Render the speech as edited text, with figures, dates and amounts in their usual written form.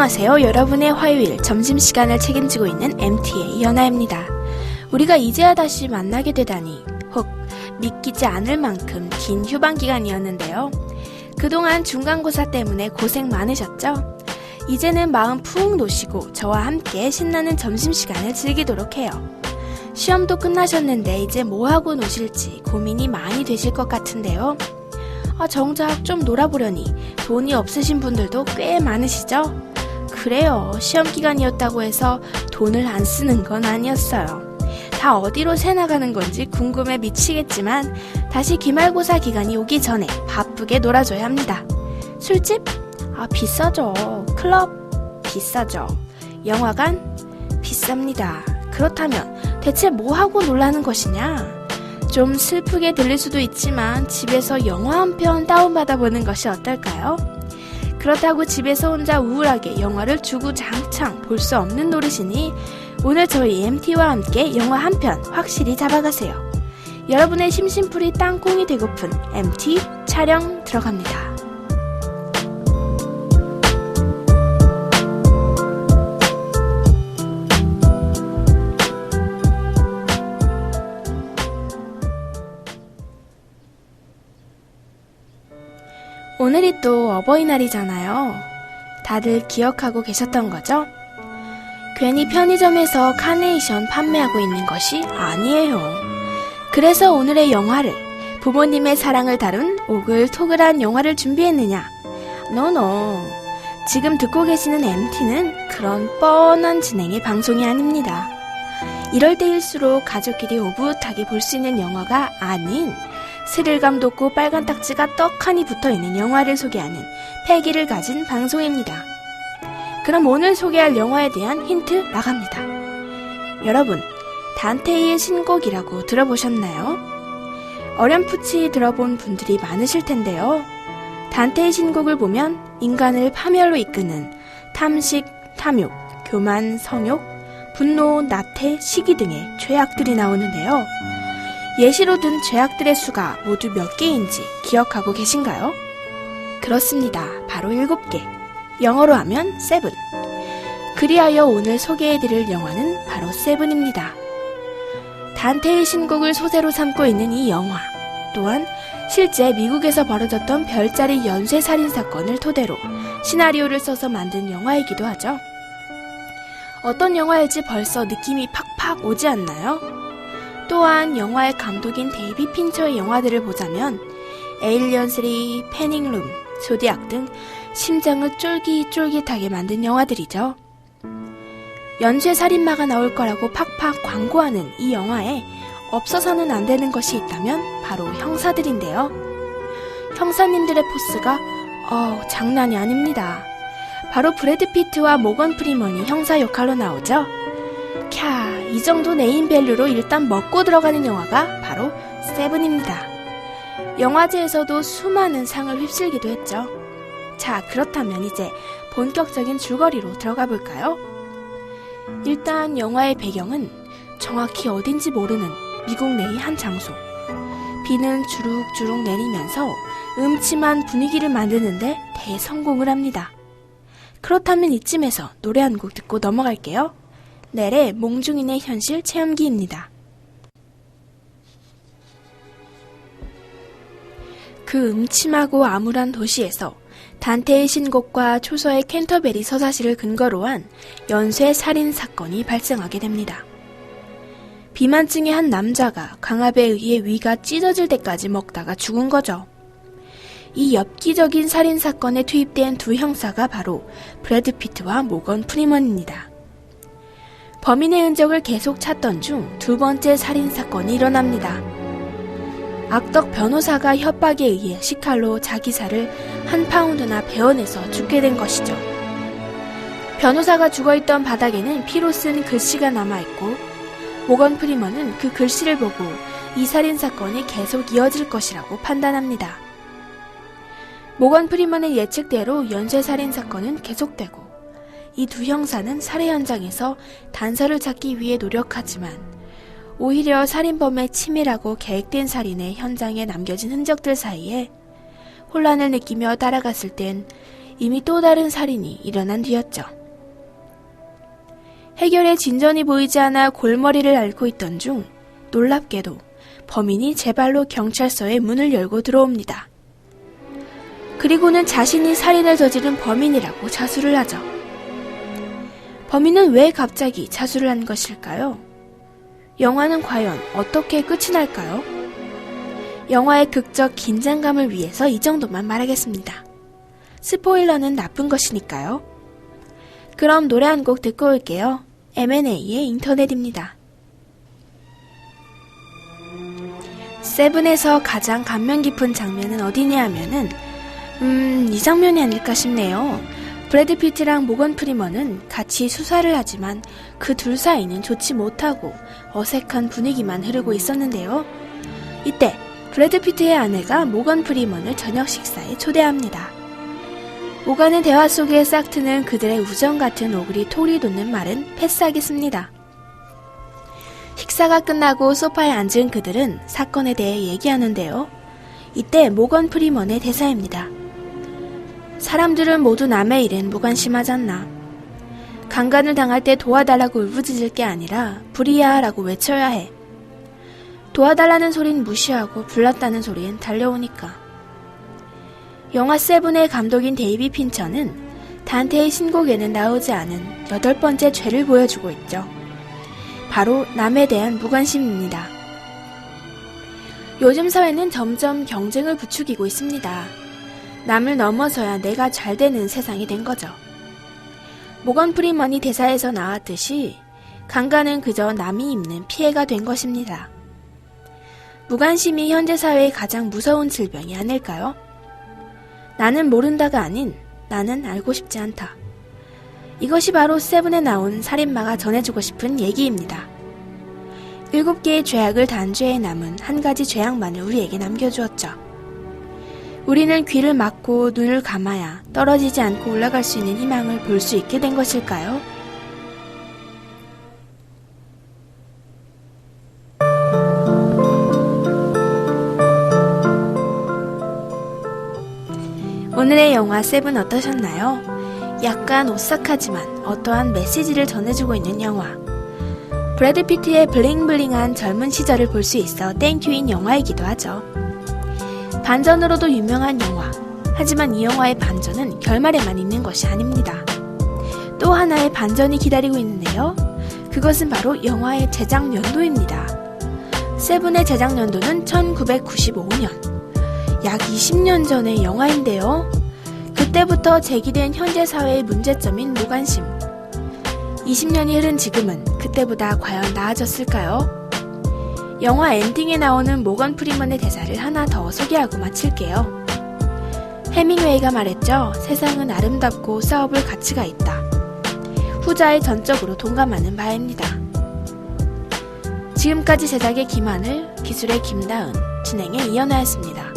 안녕하세요. 여러분의 화요일 점심시간을 책임지고 있는 MT의 이현아입니다. 우리가 이제야 다시 만나게 되다니 혹 믿기지 않을 만큼 긴 휴방기간이었는데요. 그동안 중간고사 때문에 고생 많으셨죠? 이제는 마음 푹 놓으시고 저와 함께 신나는 점심시간을 즐기도록 해요. 시험도 끝나셨는데 이제 뭐하고 노실지 고민이 많이 되실 것 같은데요. 정작 좀 놀아보려니 돈이 없으신 분들도 꽤 많으시죠? 그래요. 시험기간이었다고 해서 돈을 안 쓰는 건 아니었어요. 다 어디로 새나가는 건지 궁금해 미치겠지만 다시 기말고사 기간이 오기 전에 바쁘게 놀아줘야 합니다. 술집? 비싸죠. 클럽? 비싸죠. 영화관? 비쌉니다. 그렇다면 대체 뭐하고 놀라는 것이냐? 좀 슬프게 들릴 수도 있지만 집에서 영화 한 편 다운받아 보는 것이 어떨까요? 그렇다고 집에서 혼자 우울하게 영화를 주구장창 볼 수 없는 노릇이니 오늘 저희 MT와 함께 영화 한 편 확실히 잡아가세요. 여러분의 심심풀이 땅콩이 되고픈 MT 촬영 들어갑니다. 오늘이 또 어버이날이잖아요. 다들 기억하고 계셨던 거죠? 괜히 편의점에서 카네이션 판매하고 있는 것이 아니에요. 그래서 오늘의 영화를 부모님의 사랑을 다룬 오글토글한 영화를 준비했느냐? 노노. 지금 듣고 계시는 MT는 그런 뻔한 진행의 방송이 아닙니다. 이럴 때일수록 가족끼리 오붓하게 볼 수 있는 영화가 아닌 스릴감 돋고 빨간 딱지가 떡하니 붙어있는 영화를 소개하는 패기를 가진 방송입니다. 그럼 오늘 소개할 영화에 대한 힌트 나갑니다. 여러분, 단테이의 신곡이라고 들어보셨나요? 어렴풋이 들어본 분들이 많으실 텐데요. 단테의 신곡을 보면 인간을 파멸로 이끄는 탐식, 탐욕, 교만, 성욕, 분노, 나태, 시기 등의 죄악들이 나오는데요. 예시로 든 죄악들의 수가 모두 몇 개인지 기억하고 계신가요? 그렇습니다. 바로 7개. 영어로 하면 7. 그리하여 오늘 소개해드릴 영화는 바로 7입니다. 단테의 신곡을 소재로 삼고 있는 이 영화 또한 실제 미국에서 벌어졌던 별자리 연쇄살인사건을 토대로 시나리오를 써서 만든 영화이기도 하죠. 어떤 영화일지 벌써 느낌이 팍팍 오지 않나요? 또한 영화의 감독인 데이비 핀처의 영화들을 보자면 에일리언 3, 패닝룸, 조디악 등 심장을 쫄깃쫄깃하게 만든 영화들이죠. 연쇄살인마가 나올 거라고 팍팍 광고하는 이 영화에 없어서는 안 되는 것이 있다면 바로 형사들인데요. 형사님들의 포스가 장난이 아닙니다. 바로 브래드 피트와 모건 프리먼이 형사 역할로 나오죠. 이 정도 네임밸류로 일단 먹고 들어가는 영화가 바로 7입니다. 영화제에서도 수많은 상을 휩쓸기도 했죠. 자, 그렇다면 이제 본격적인 줄거리로 들어가 볼까요? 일단 영화의 배경은 정확히 어딘지 모르는 미국 내의 한 장소. 비는 주룩주룩 내리면서 음침한 분위기를 만드는데 대성공을 합니다. 그렇다면 이쯤에서 노래 한 곡 듣고 넘어갈게요. 넬의 몽중인의 현실 체험기입니다. 그 음침하고 암울한 도시에서 단테의 신곡과 초서의 캔터베리 서사시를 근거로 한 연쇄 살인 사건이 발생하게 됩니다. 비만증의 한 남자가 강압에 의해 위가 찢어질 때까지 먹다가 죽은 거죠. 이 엽기적인 살인 사건에 투입된 두 형사가 바로 브래드 피트와 모건 프리먼입니다. 범인의 흔적을 계속 찾던 중 두 번째 살인사건이 일어납니다. 악덕 변호사가 협박에 의해 식칼로 자기 살을 한 파운드나 베어내서 죽게 된 것이죠. 변호사가 죽어있던 바닥에는 피로 쓴 글씨가 남아있고 모건 프리먼은 그 글씨를 보고 이 살인사건이 계속 이어질 것이라고 판단합니다. 모건 프리먼의 예측대로 연쇄살인사건은 계속되고 이 두 형사는 살해 현장에서 단서를 찾기 위해 노력하지만 오히려 살인범의 치밀하고 계획된 살인의 현장에 남겨진 흔적들 사이에 혼란을 느끼며 따라갔을 땐 이미 또 다른 살인이 일어난 뒤였죠. 해결에 진전이 보이지 않아 골머리를 앓고 있던 중 놀랍게도 범인이 제 발로 경찰서에 문을 열고 들어옵니다. 그리고는 자신이 살인을 저지른 범인이라고 자수를 하죠. 범인은 왜 갑자기 자수를 한 것일까요? 영화는 과연 어떻게 끝이 날까요? 영화의 극적 긴장감을 위해서 이 정도만 말하겠습니다. 스포일러는 나쁜 것이니까요. 그럼 노래 한 곡 듣고 올게요. M&A의 인터넷입니다. 세븐에서 가장 감명 깊은 장면은 어디냐 하면은 이 장면이 아닐까 싶네요. 브래드 피트랑 모건 프리먼은 같이 수사를 하지만 그 둘 사이는 좋지 못하고 어색한 분위기만 흐르고 있었는데요. 이때 브래드 피트의 아내가 모건 프리먼을 저녁 식사에 초대합니다. 오가는 대화 속에 싹트는 그들의 우정 같은 오글이 토리 돋는 말은 패스하겠습니다. 식사가 끝나고 소파에 앉은 그들은 사건에 대해 얘기하는데요. 이때 모건 프리먼의 대사입니다. 사람들은 모두 남의 일엔 무관심하잖나. 강간을 당할 때 도와달라고 울부짖을 게 아니라 불이야 라고 외쳐야 해. 도와달라는 소린 무시하고 불렀다는 소린 달려오니까. 영화 세븐의 감독인 데이비 핀처는 단테의 신곡에는 나오지 않은 8번째 죄를 보여주고 있죠. 바로 남에 대한 무관심입니다. 요즘 사회는 점점 경쟁을 부추기고 있습니다. 남을 넘어서야 내가 잘 되는 세상이 된 거죠. 모건 프리먼이 대사에서 나왔듯이 강간은 그저 남이 입는 피해가 된 것입니다. 무관심이 현대 사회의 가장 무서운 질병이 아닐까요? 나는 모른다가 아닌 나는 알고 싶지 않다. 이것이 바로 세븐에 나온 살인마가 전해주고 싶은 얘기입니다. 7개의 죄악을 단죄해 남은 한 가지 죄악만을 우리에게 남겨주었죠. 우리는 귀를 막고 눈을 감아야 떨어지지 않고 올라갈 수 있는 희망을 볼 수 있게 된 것일까요? 오늘의 영화 세븐 어떠셨나요? 약간 오싹하지만 어떠한 메시지를 전해주고 있는 영화. 브래드 피트의 블링블링한 젊은 시절을 볼 수 있어 땡큐인 영화이기도 하죠. 반전으로도 유명한 영화. 하지만 이 영화의 반전은 결말에만 있는 것이 아닙니다. 또 하나의 반전이 기다리고 있는데요. 그것은 바로 영화의 제작 연도입니다. 세븐의 제작 연도는 1995년. 약 20년 전의 영화인데요. 그때부터 제기된 현재 사회의 문제점인 무관심. 20년이 흐른 지금은 그때보다 과연 나아졌을까요? 영화 엔딩에 나오는 모건 프리먼의 대사를 하나 더 소개하고 마칠게요. 해밍웨이가 말했죠. 세상은 아름답고 싸워볼 가치가 있다. 후자에 전적으로 동감하는 바입니다. 지금까지 제작의 김하늘, 기술의 김다은, 진행의 이연아였습니다.